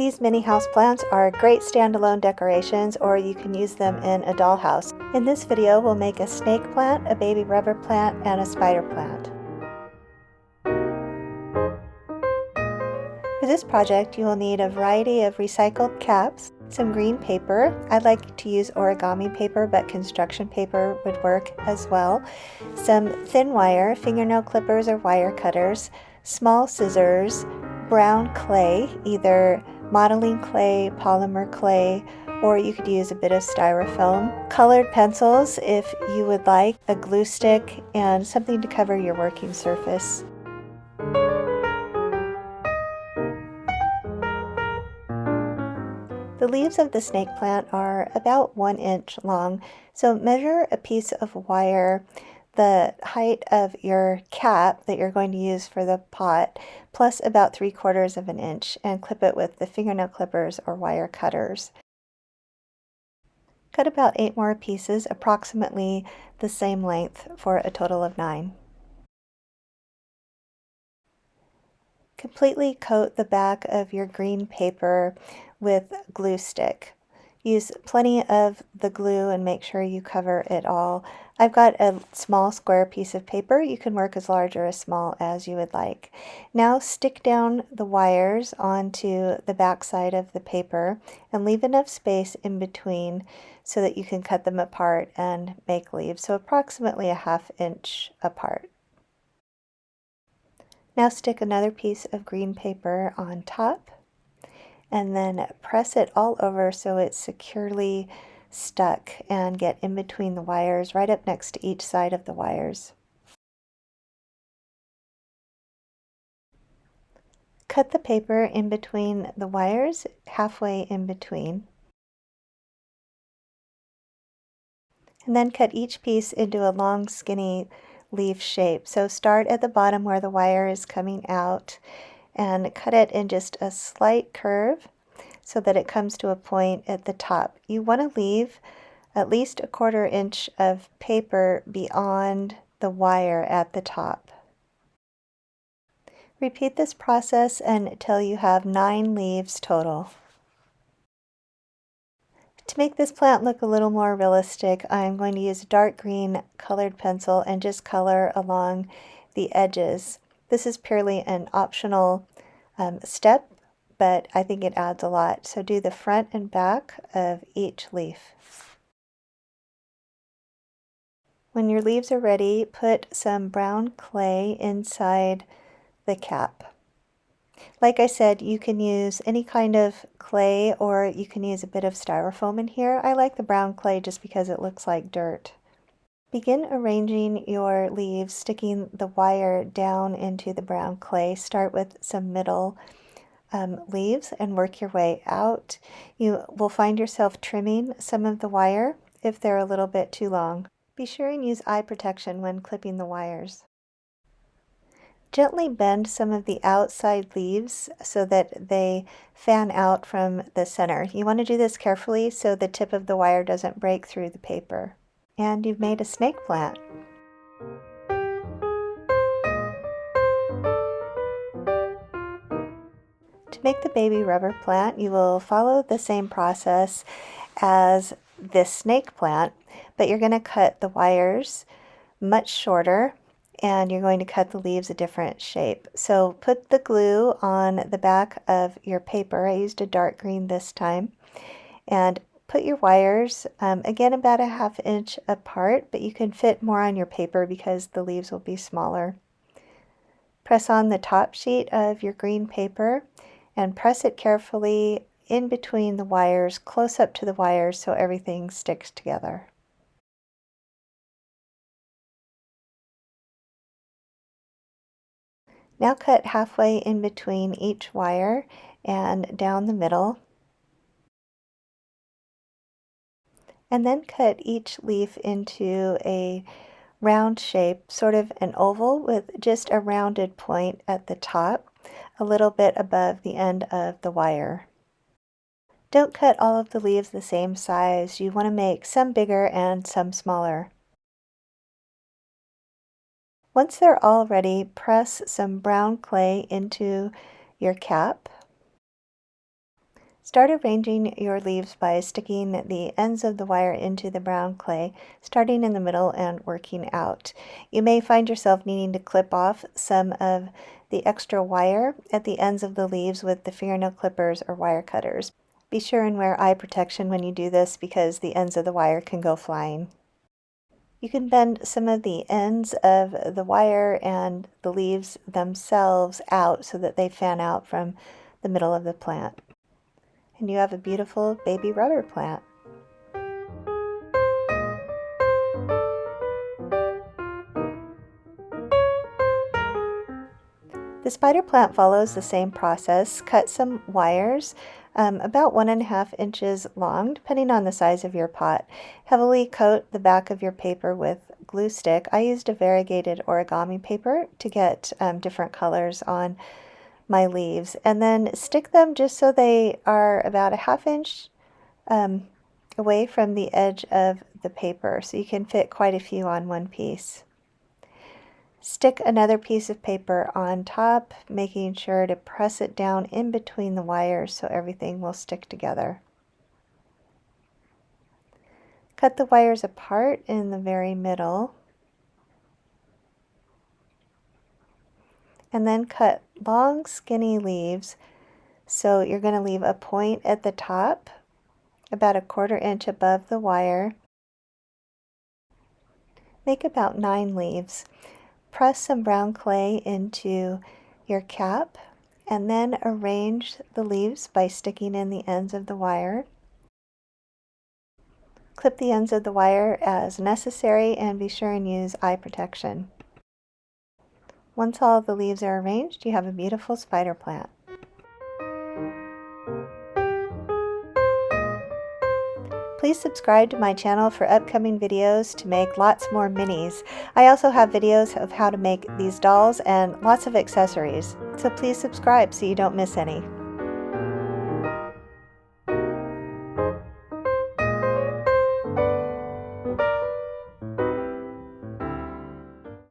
These mini houseplants are great standalone decorations, or you can use them in a dollhouse. In this video, we'll make a snake plant, a baby rubber plant, and a spider plant. For this project, you will need a variety of recycled caps, some green paper. I like to use origami paper, but construction paper would work as well. Some thin wire, fingernail clippers or wire cutters, small scissors, brown clay, either modeling clay, polymer clay, or you could use a bit of styrofoam, colored pencils if you would like, a glue stick, and something to cover your working surface. The leaves of the snake plant are about 1 inch long, so measure a piece of wire the height of your cap that you're going to use for the pot, plus about 3/4 of an inch, and clip it with the fingernail clippers or wire cutters. Cut about 8 more pieces, approximately the same length, for a total of 9. Completely coat the back of your green paper with glue stick. Use plenty of the glue and make sure you cover it all. I've got a small square piece of paper. You can work as large or as small as you would like. Now stick down the wires onto the back side of the paper and leave enough space in between so that you can cut them apart and make leaves, so approximately a 1/2 inch apart. Now stick another piece of green paper on top and then press it all over so it's securely stuck, and get in between the wires, right up next to each side of the wires. Cut the paper in between the wires, halfway in between. And then cut each piece into a long, skinny leaf shape. So start at the bottom where the wire is coming out and cut it in just a slight curve so that it comes to a point at the top. You want to leave at least a 1/4 inch of paper beyond the wire at the top. Repeat this process until you have 9 leaves total. To make this plant look a little more realistic, I'm going to use a dark green colored pencil and just color along the edges. This is purely an optional step, but I think it adds a lot. So do the front and back of each leaf. When your leaves are ready, put some brown clay inside the cap. Like I said, you can use any kind of clay, or you can use a bit of styrofoam in here. I like the brown clay just because it looks like dirt. Begin arranging your leaves, sticking the wire down into the brown clay. Start with some middle leaves and work your way out. You will find yourself trimming some of the wire if they're a little bit too long. Be sure and use eye protection when clipping the wires. Gently bend some of the outside leaves so that they fan out from the center. You want to do this carefully so the tip of the wire doesn't break through the paper. And you've made a snake plant. To make the baby rubber plant, you will follow the same process as this snake plant, but you're going to cut the wires much shorter, and you're going to cut the leaves a different shape. So put the glue on the back of your paper. I used a dark green this time. And put your wires, again, about a 1/2 inch apart, but you can fit more on your paper because the leaves will be smaller. Press on the top sheet of your green paper and press it carefully in between the wires, close up to the wires so everything sticks together. Now cut halfway in between each wire and down the middle. And then cut each leaf into a round shape, sort of an oval with just a rounded point at the top, a little bit above the end of the wire. Don't cut all of the leaves the same size. You want to make some bigger and some smaller. Once they're all ready, press some brown clay into your cap. Start arranging your leaves by sticking the ends of the wire into the brown clay, starting in the middle and working out. You may find yourself needing to clip off some of the extra wire at the ends of the leaves with the fingernail clippers or wire cutters. Be sure and wear eye protection when you do this because the ends of the wire can go flying. You can bend some of the ends of the wire and the leaves themselves out so that they fan out from the middle of the plant. And you have a beautiful baby rubber plant. The spider plant follows the same process. Cut some wires about 1.5 inches long, depending on the size of your pot. Heavily coat the back of your paper with glue stick. I used a variegated origami paper to get different colors on my leaves, and then stick them just so they are about 1/2 inch away from the edge of the paper, so you can fit quite a few on one piece. Stick another piece of paper on top, making sure to press it down in between the wires so everything will stick together. Cut the wires apart in the very middle, and then cut long skinny leaves. So you're going to leave a point at the top, about 1/4 inch above the wire. Make about 9 leaves. Press some brown clay into your cap and then arrange the leaves by sticking in the ends of the wire. Clip the ends of the wire as necessary and be sure and use eye protection. Once all the leaves are arranged, you have a beautiful spider plant. Please subscribe to my channel for upcoming videos to make lots more minis. I also have videos of how to make these dolls and lots of accessories, so please subscribe so you don't miss any.